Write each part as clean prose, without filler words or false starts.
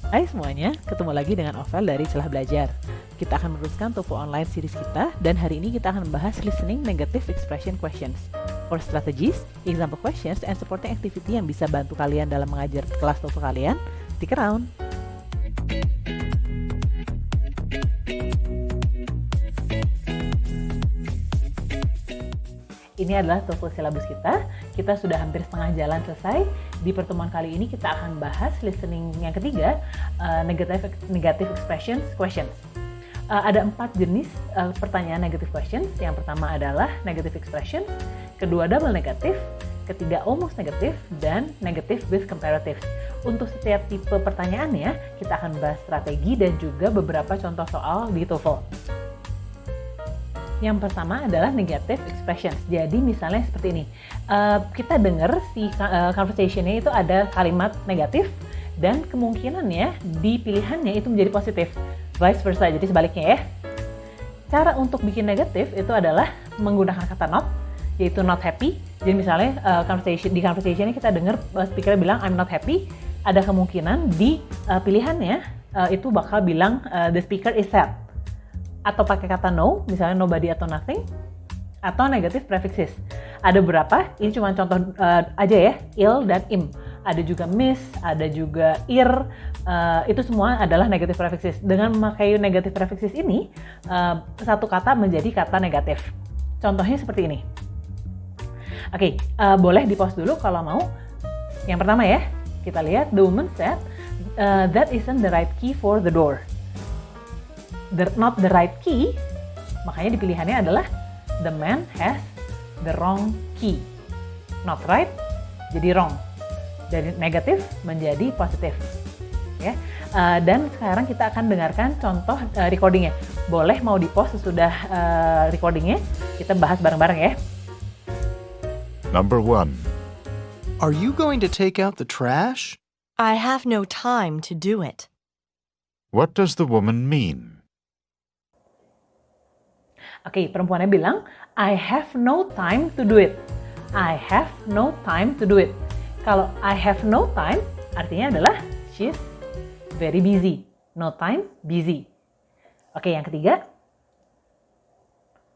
Hai semuanya, ketemu lagi dengan Ovel dari Celah Belajar. Kita akan meneruskan TOEFL online series kita, dan hari ini kita akan membahas listening negative expression questions for strategies, example questions, and supporting activity yang bisa bantu kalian dalam mengajar kelas TOEFL kalian. Stick around! Ini adalah TOEFL syllabus kita. Kita sudah hampir setengah jalan selesai. Di pertemuan kali ini kita akan bahas listening yang ketiga, negative expressions questions. Ada 4 jenis pertanyaan negative questions. Yang pertama adalah negative expressions, kedua double negative, ketiga almost negative, dan negative with comparatives. Untuk setiap tipe pertanyaannya, kita akan bahas strategi dan juga beberapa contoh soal di TOEFL. Yang pertama adalah negative expressions. Jadi misalnya seperti ini, kita dengar si conversation-nya itu ada kalimat negatif dan kemungkinannya di pilihannya itu menjadi positif. Vice versa, jadi sebaliknya ya. Cara untuk bikin negatif itu adalah menggunakan kata not, yaitu not happy. Jadi misalnya di conversation-nya kita dengar speaker bilang I'm not happy, ada kemungkinan di pilihannya itu bakal bilang the speaker is sad. Atau pakai kata no, misalnya nobody atau nothing, atau negative prefixes. Ada berapa? Ini cuma contoh aja ya, il dan im. Ada juga miss, ada juga ir, itu semua adalah negative prefixes. Dengan memakai negative prefixes ini, satu kata menjadi kata negatif. Contohnya seperti ini. Oke, boleh di-pause dulu kalau mau. Yang pertama ya, kita lihat the woman said, that isn't the right key for the door. Not the right key, makanya di pilihannya adalah the man has the wrong key. Not right, jadi wrong. Dari negatif menjadi positif. Ya. Dan sekarang kita akan dengarkan contoh recordingnya. Boleh mau di-pause sesudah recordingnya, kita bahas bareng-bareng ya. Number 1. Are you going to take out the trash? I have no time to do it. What does the woman mean? Oke, perempuannya bilang, I have no time to do it. I have no time to do it. Kalau I have no time, artinya adalah she's very busy. No time, busy. Oke, yang ketiga.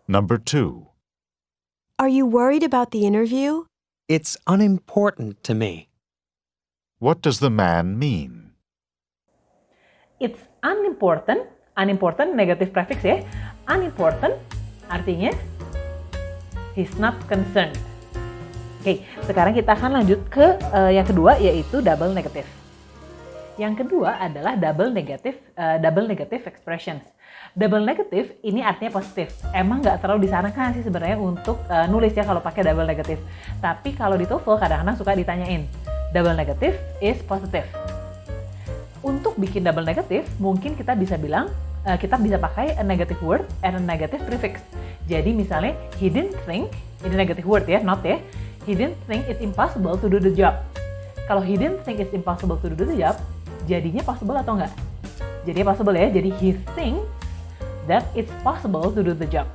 Number 2. Are you worried about the interview? It's unimportant to me. What does the man mean? It's unimportant. Unimportant, negative prefix ya. Unimportant, artinya he's not concerned. Oke, sekarang kita akan lanjut ke yang kedua, yaitu double negative. Yang kedua adalah double negative expressions. Double negative ini artinya positif. Emang nggak terlalu disarankan sih sebenarnya untuk nulis ya kalau pakai double negative. Tapi kalau di TOEFL kadang-kadang suka ditanyain, double negative is positive. Untuk bikin double negative, mungkin kita bisa bilang, kita bisa pakai a negative word and a negative prefix. Jadi misalnya, he didn't think, ini negative word ya, not ya. He didn't think it's impossible to do the job. Kalau he didn't think it's impossible to do the job, jadinya possible atau enggak? Jadinya possible ya, jadi he thinks that it's possible to do the job.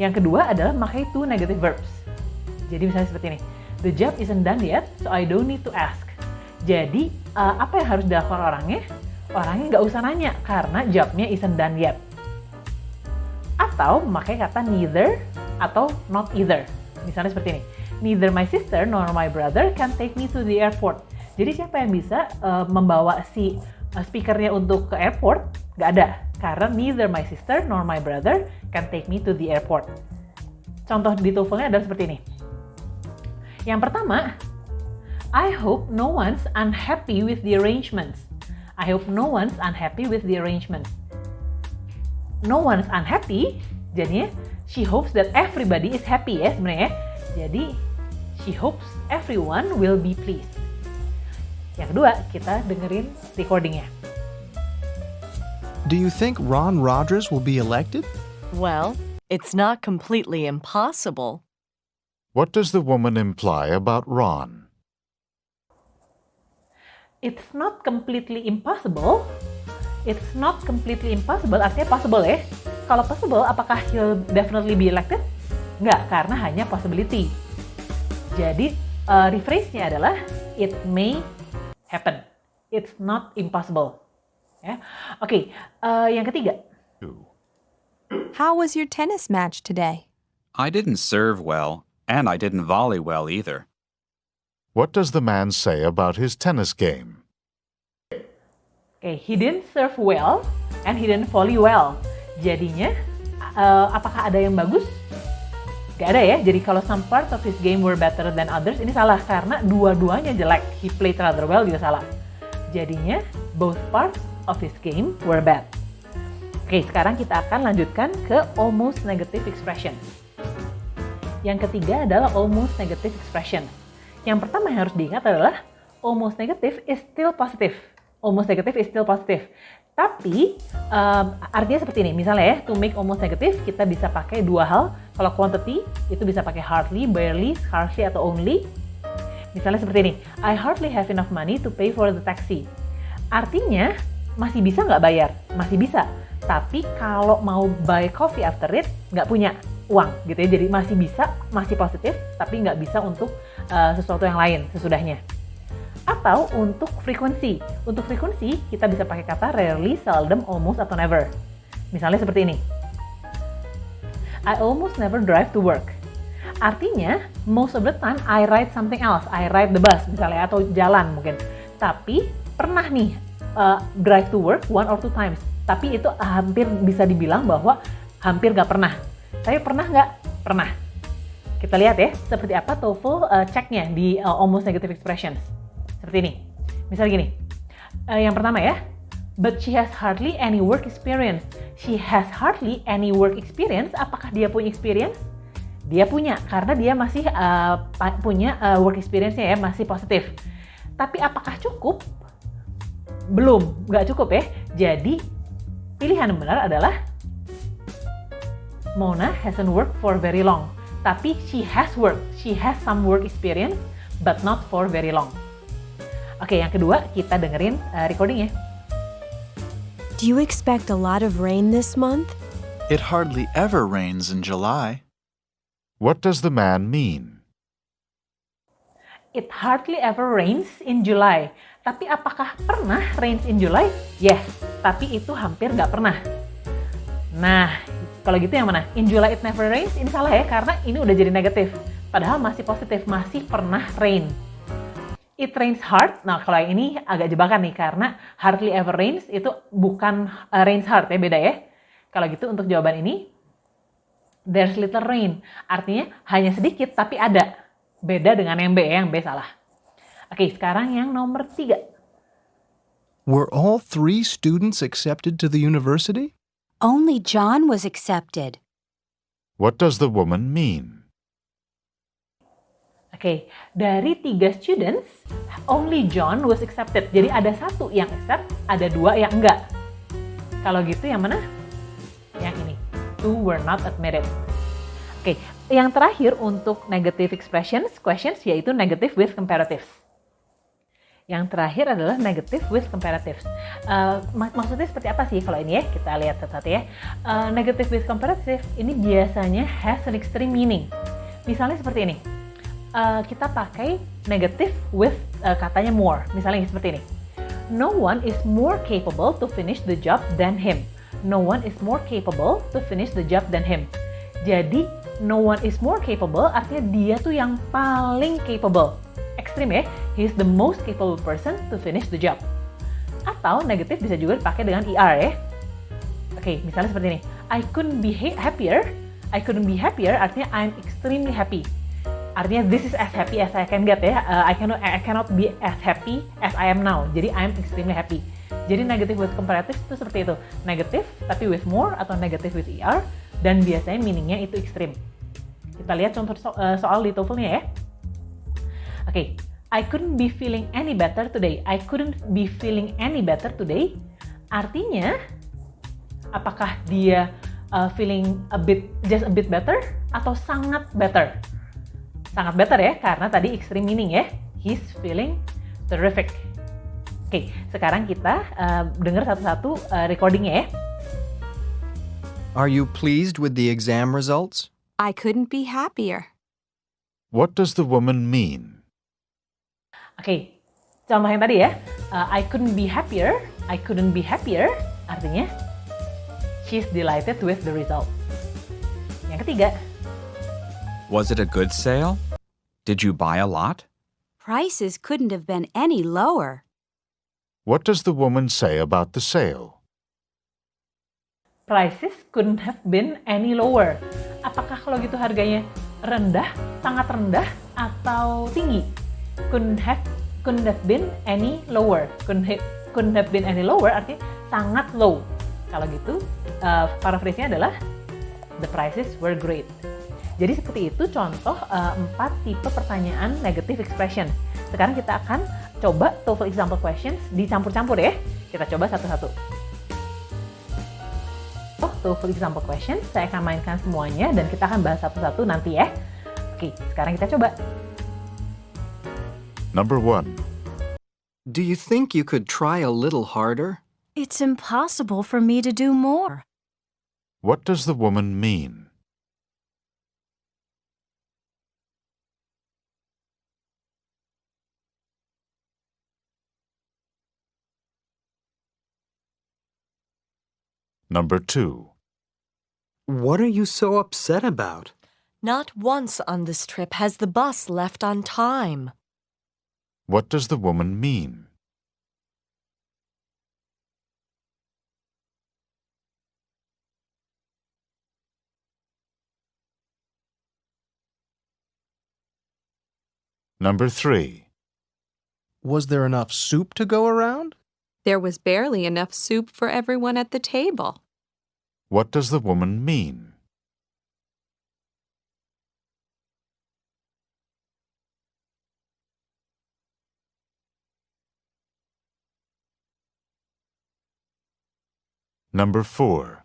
Yang kedua adalah pakai two negative verbs. Jadi misalnya seperti ini, the job isn't done yet, so I don't need to ask. Jadi, apa yang harus dilakukan orangnya? Orangnya nggak usah nanya, karena jobnya isn't done yet. Atau memakai kata neither atau not either. Misalnya seperti ini, neither my sister nor my brother can take me to the airport. Jadi siapa yang bisa membawa si speakernya untuk ke airport? Nggak ada, karena neither my sister nor my brother can take me to the airport. Contoh di TOEFL-nya adalah seperti ini. Yang pertama, I hope no one's unhappy with the arrangements. I hope no one's unhappy with the arrangements. No one's unhappy, jadinya she hopes that everybody is happy ya sebenarnya. Jadi she hopes everyone will be pleased. Yang kedua, kita dengerin recordingnya. Do you think Ron Rogers will be elected? Well, it's not completely impossible. What does the woman imply about Ron? It's not completely impossible. It's not completely impossible, artinya possible ya. Kalau possible, apakah he'll definitely be elected? Nggak, karena hanya possibility. Jadi, rephrase-nya adalah it may happen. It's not impossible. Ya. Oke, yang ketiga. 2. How was your tennis match today? I didn't serve well, and I didn't volley well either. What does the man say about his tennis game? Oke, he didn't serve well and he didn't volley well. Jadinya, apakah ada yang bagus? Gak ada ya. Jadi kalau some parts of his game were better than others, ini salah karena dua-duanya jelek. He played rather well juga salah. Jadinya, both parts of his game were bad. Oke, sekarang kita akan lanjutkan ke almost negative expression. Yang ketiga adalah almost negative expression. Yang pertama yang harus diingat adalah almost negative is still positive. Almost negative is still positive. Tapi artinya seperti ini. Misalnya ya, to make almost negative kita bisa pakai dua hal. Kalau quantity itu bisa pakai hardly, barely, scarcely atau only. Misalnya seperti ini. I hardly have enough money to pay for the taxi. Artinya masih bisa nggak bayar? Masih bisa. Tapi kalau mau buy coffee after it nggak punya uang gitu ya. Jadi masih bisa, masih positif, tapi nggak bisa untuk sesuatu yang lain sesudahnya. Atau untuk frekuensi. Untuk frekuensi kita bisa pakai kata rarely, seldom, almost, atau never. Misalnya seperti ini. I almost never drive to work. Artinya, most of the time I ride something else. I ride the bus misalnya, atau jalan mungkin. Tapi pernah nih drive to work 1 or 2 times. Tapi itu hampir bisa dibilang bahwa hampir nggak pernah. Tapi pernah nggak? Pernah. Kita lihat ya, seperti apa TOEFL ceknya di almost negative expressions. Seperti ini. Misal gini. Yang pertama ya. But she has hardly any work experience. She has hardly any work experience. Apakah dia punya experience? Dia punya, karena dia masih punya work experience-nya ya, masih positif. Tapi apakah cukup? Belum, nggak cukup ya. Jadi, pilihan yang benar adalah Mona hasn't worked for very long. Tapi she has worked. She has some work experience, but not for very long. Oke, yang kedua kita dengerin recordingnya. Do you expect a lot of rain this month? It hardly ever rains in July. What does the man mean? It hardly ever rains in July. Tapi apakah pernah rains in July? Yes, tapi itu hampir nggak pernah. Nah, kalau gitu yang mana? In July it never rains? Ini salah ya, karena ini udah jadi negatif. Padahal masih positif, masih pernah rain. It rains hard. Nah, kalau yang ini agak jebakan nih, karena hardly ever rains itu bukan rains hard ya, beda ya. Kalau gitu untuk jawaban ini, there's little rain. Artinya hanya sedikit tapi ada. Beda dengan yang B, yang B salah. Oke, sekarang yang nomor 3. Were all 3 students accepted to the university? Only John was accepted. What does the woman mean? Oke, dari 3 students, only John was accepted. Jadi ada 1 yang accept, ada 2 yang enggak. Kalau gitu yang mana? Yang ini. 2 were not admitted. Oke, yang terakhir untuk negative expressions, questions, yaitu negative with comparatives. Yang terakhir adalah negative with comparatives. Maksudnya seperti apa sih kalau ini ya? Kita lihat satu-satu ya. Negative with comparative ini biasanya has an extreme meaning. Misalnya seperti ini. Kita pakai negative with katanya more. Misalnya seperti ini. No one is more capable to finish the job than him. No one is more capable to finish the job than him. Jadi, no one is more capable artinya dia tuh yang paling capable. Ekstrim ya, he is the most capable person to finish the job. Atau negatif bisa juga dipakai dengan ER ya. Oke, misalnya seperti ini. I couldn't be happier. I couldn't be happier artinya I'm extremely happy. Artinya this is as happy as I can get ya. I cannot be as happy as I am now. Jadi I'm extremely happy. Jadi negative with comparative itu seperti itu. Negative tapi with more atau negative with ER. Dan biasanya meaningnya itu ekstrim. Kita lihat contoh soal di TOEFL-nya ya. Oke, I couldn't be feeling any better today. I couldn't be feeling any better today. Artinya, apakah dia feeling just a bit better atau sangat better? Sangat better ya, karena tadi extreme meaning ya. He's feeling terrific. Oke, sekarang kita dengar satu-satu recordingnya ya. Are you pleased with the exam results? I couldn't be happier. What does the woman mean? Oke, contoh yang tadi ya. I couldn't be happier. I couldn't be happier. Artinya, she's delighted with the result. Yang ketiga, Was it a good sale? Did you buy a lot? Prices couldn't have been any lower. What does the woman say about the sale? prices couldn't have been any lower. Apakah kalau gitu harganya rendah, sangat rendah, atau tinggi? Couldn't have been any lower. Couldn't have been any lower artinya sangat low. Kalau gitu, paraphrase-nya adalah the prices were great. Jadi seperti itu contoh 4 tipe pertanyaan negative expression. Sekarang kita akan coba TOEFL example questions dicampur-campur ya. Kita coba satu-satu. TOEFL example questions, saya akan mainkan semuanya dan kita akan bahas satu-satu nanti ya. Oke, sekarang kita coba. Number 1. Do you think you could try a little harder? It's impossible for me to do more. What does the woman mean? Number 2. What are you so upset about? Not once on this trip has the bus left on time. What does the woman mean? Number 3. Was there enough soup to go around? There was barely enough soup for everyone at the table. What does the woman mean? Number 4.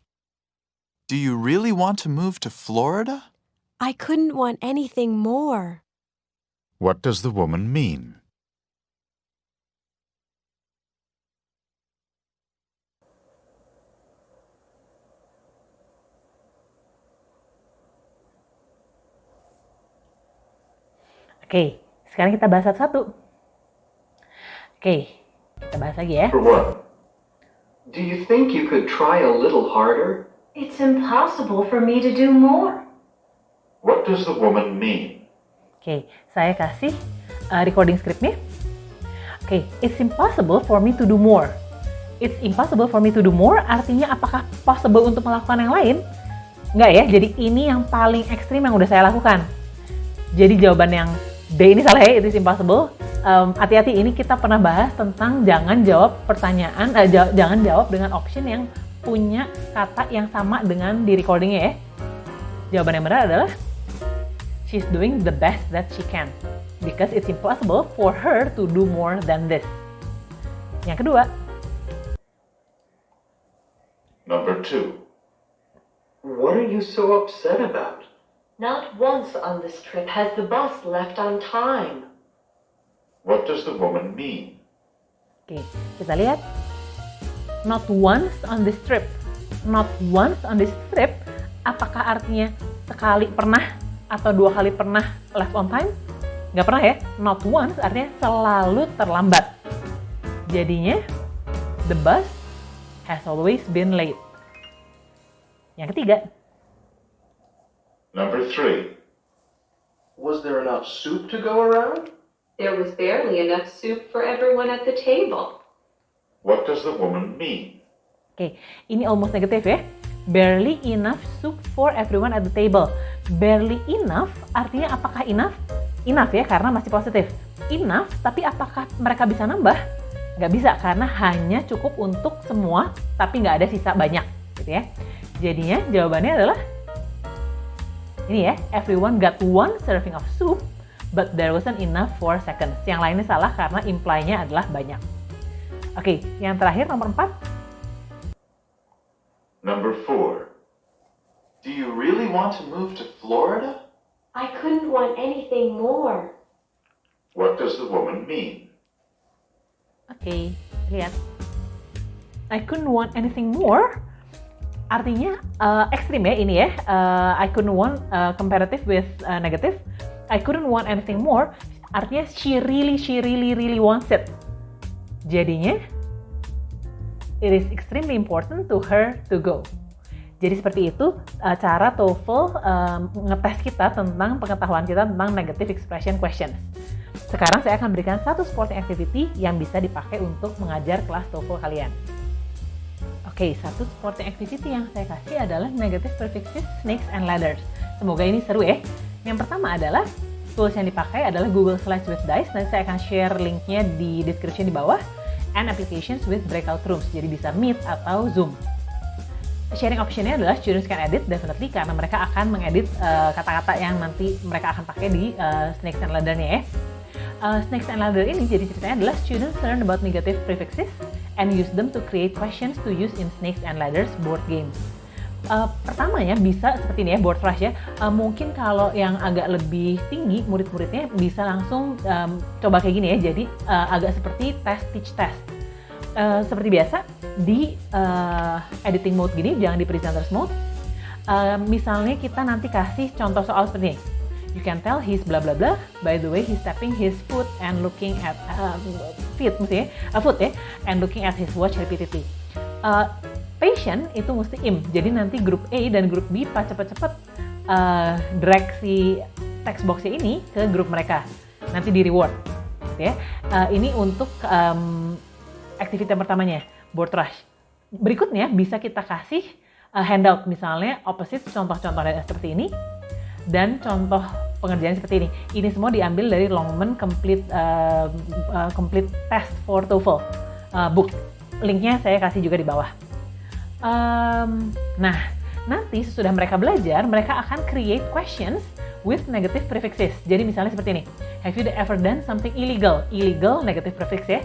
Do you really want to move to Florida? I couldn't want anything more. What does the woman mean? Oke, sekarang kita bahas satu-satu. Oke, kita bahas lagi ya. For what? Do you think you could try a little harder? It's impossible for me to do more. What does the woman mean? Oke, saya kasih recording scriptnya. Oke, it's impossible for me to do more. It's impossible for me to do more artinya apakah possible untuk melakukan yang lain? Enggak ya, jadi ini yang paling ekstrim yang udah saya lakukan. Jadi jawaban yang D ini salah ya, it is impossible. Hati-hati, ini kita pernah bahas tentang jangan jawab pertanyaan, jangan jawab dengan option yang punya kata yang sama dengan di recordingnya ya. Jawaban yang benar adalah she's doing the best that she can because it's impossible for her to do more than this. Yang kedua. Number 2. What are you so upset about? Not once on this trip has the bus left on time. What does the woman mean? Oke, kita lihat. Not once on this trip. Not once on this trip, apakah artinya sekali pernah atau 2 kali pernah left on time? Nggak pernah ya. Not once artinya selalu terlambat. Jadinya, the bus has always been late. Yang ketiga. Number 3. Was there enough soup to go around? There was barely enough soup for everyone at the table. What does the woman mean? Oke, ini almost negatif ya. Barely enough soup for everyone at the table. Barely enough artinya apakah enough? Enough ya, karena masih positif. Enough, tapi apakah mereka bisa nambah? Nggak bisa, karena hanya cukup untuk semua, tapi nggak ada sisa banyak. Gitu ya. Jadinya jawabannya adalah ini ya, everyone got 1 serving of soup, but there wasn't enough for seconds. Yang lainnya salah karena imply-nya adalah banyak. Oke, yang terakhir nomor 4. Number 4. Do you really want to move to Florida? I couldn't want anything more. What does the woman mean? Oke, lihat. I couldn't want anything more. Artinya ekstrim ya ini ya. I couldn't want comparative with negative. I couldn't want anything more. Artinya she really wants it. Jadinya, it is extremely important to her to go. Jadi seperti itu cara TOEFL ngetes kita tentang pengetahuan kita tentang negative expression questions. Sekarang saya akan berikan satu supporting activity yang bisa dipakai untuk mengajar kelas TOEFL kalian. Oke, satu supporting activity yang saya kasih adalah negative prefixes, snakes, and ladders. Semoga ini seru ya. Yang pertama adalah tools yang dipakai adalah Google Slides with Dice. Nanti saya akan share linknya di description di bawah. And applications with breakout rooms. Jadi bisa Meet atau Zoom. Sharing optionnya adalah students can edit definitely karena mereka akan mengedit kata-kata yang nanti mereka akan pakai di snakes and ladder-nya ya. Snakes and ladder ini jadi ceritanya adalah students learn about negative prefixes and use them to create questions to use in snakes and ladders board games. Pertamanya bisa seperti ini ya, board rush ya. Mungkin kalau yang agak lebih tinggi murid-muridnya bisa langsung coba kayak gini ya. Jadi agak seperti test teach test. Seperti biasa di editing mode gini, jangan di presenters mode. Misalnya kita nanti kasih contoh soal seperti ini. You can tell he's blah blah blah. By the way, he's tapping his foot and looking at foot ya, and looking at his watch repeatedly. Patient itu mesti im. Jadi nanti grup A dan grup B cepet-cepet drag si text boxnya ini ke grup mereka. Nanti di reward. Gitu ya. Ini untuk aktivitas pertamanya, board rush. Berikutnya bisa kita kasih handout, misalnya opposite, contoh-contoh seperti ini, dan contoh pengerjaan seperti ini. Ini semua diambil dari Longman Complete Test for TOEFL book. Linknya saya kasih juga di bawah. Nah, nanti sesudah mereka belajar, mereka akan create questions with negative prefixes. Jadi misalnya seperti ini. Have you ever done something illegal? Illegal, negative prefix ya.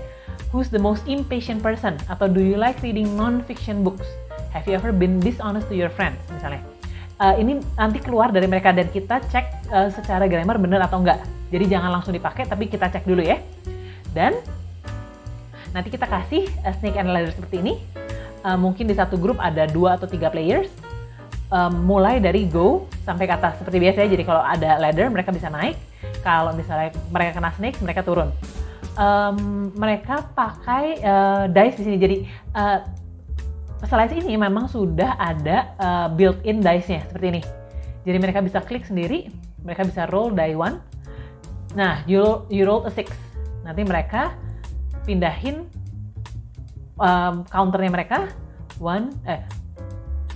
Who's the most impatient person? Atau do you like reading non-fiction books? Have you ever been dishonest to your friends? Misalnya. Ini nanti keluar dari mereka dan kita cek secara grammar benar atau enggak. Jadi jangan langsung dipakai, tapi kita cek dulu ya. Dan nanti kita kasih snake and ladder seperti ini. Mungkin di satu grup ada 2 atau 3 players. Mulai dari go sampai ke atas seperti biasa ya. Jadi kalau ada ladder mereka bisa naik. Kalau misalnya mereka kena snake, mereka turun. Mereka pakai dice di sini. Jadi slides ini memang sudah ada built-in dice-nya seperti ini. Jadi mereka bisa klik sendiri, mereka bisa roll die 1. Nah, you roll a 6. Nanti mereka pindahin counternya mereka.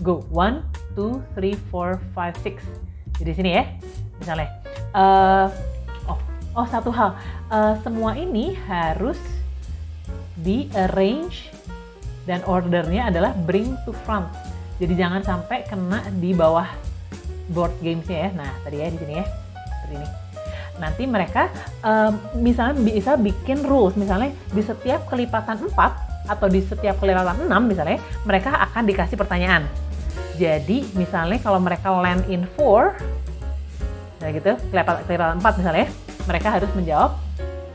Go 1, 2, 3, 4, 5, 6. Jadi sini ya, misalnya. Satu hal, semua ini harus di-arrange dan ordernya adalah bring to front. Jadi jangan sampai kena di bawah board games-nya ya. Nah, tadi ya di sini ya, seperti ini. Nanti mereka misalnya bisa bikin rules, misalnya di setiap kelipatan 4 atau di setiap kelipatan 6 misalnya, mereka akan dikasih pertanyaan. Jadi misalnya kalau mereka land in 4, nah gitu, kelipatan 4 misalnya, mereka harus menjawab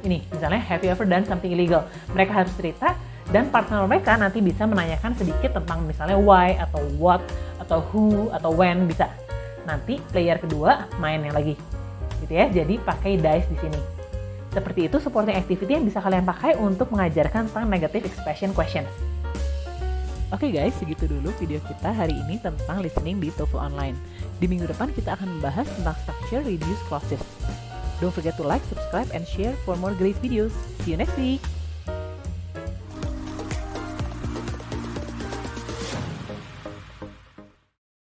ini, misalnya have you ever done something illegal? Mereka harus cerita dan partner mereka nanti bisa menanyakan sedikit tentang misalnya why atau what atau who atau when bisa. Nanti player kedua mainnya lagi, gitu ya. Jadi pakai dice di sini. Seperti itu supporting activity yang bisa kalian pakai untuk mengajarkan tentang negative expression questions. Oke guys, segitu dulu video kita hari ini tentang listening di TOEFL Online. Di minggu depan kita akan membahas tentang structure reduced clauses. Don't forget to like, subscribe, and share for more great videos. See you next week!